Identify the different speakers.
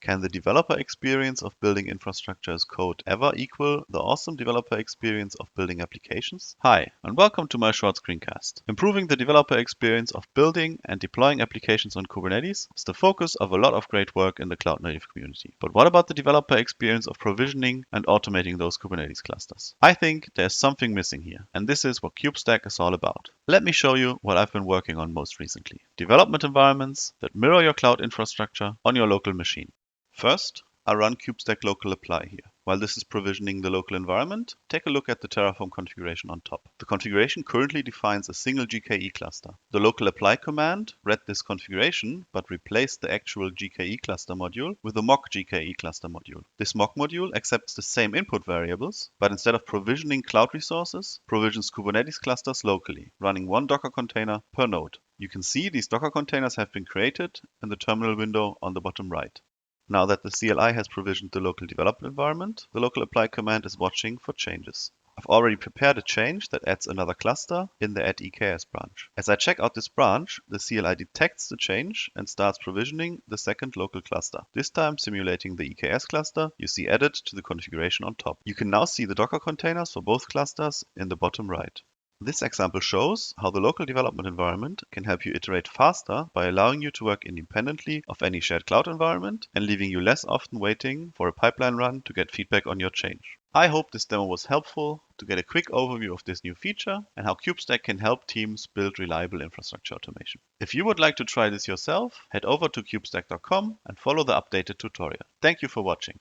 Speaker 1: Can the developer experience of building infrastructure as code ever equal the awesome developer experience of building applications? Hi, and welcome to my short screencast. Improving the developer experience of building and deploying applications on Kubernetes is the focus of a lot of great work in the cloud native community. But what about the developer experience of provisioning and automating those Kubernetes clusters? I think there's something missing here, and this is what Kubestack is all about. Let me show you what I've been working on most recently. Development environments that mirror your cloud infrastructure on your local machine. First, I run Kubestack local apply here. While this is provisioning the local environment, take a look at the Terraform configuration on top. The configuration currently defines a single GKE cluster. The local apply command read this configuration but replaced the actual GKE cluster module with a mock GKE cluster module. This mock module accepts the same input variables, but instead of provisioning cloud resources, provisions Kubernetes clusters locally, running one Docker container per node. You can see these Docker containers have been created in the terminal window on the bottom right. Now that the CLI has provisioned the local development environment, the local apply command is watching for changes. I've already prepared a change that adds another cluster in the add EKS branch. As I check out this branch, the CLI detects the change and starts provisioning the second local cluster, this time simulating the EKS cluster you see added to the configuration on top. You can now see the Docker containers for both clusters in the bottom right. This example shows how the local development environment can help you iterate faster by allowing you to work independently of any shared cloud environment and leaving you less often waiting for a pipeline run to get feedback on your change. I hope this demo was helpful to get a quick overview of this new feature and how Kubestack can help teams build reliable infrastructure automation. If you would like to try this yourself, head over to kubestack.com and follow the updated tutorial. Thank you for watching.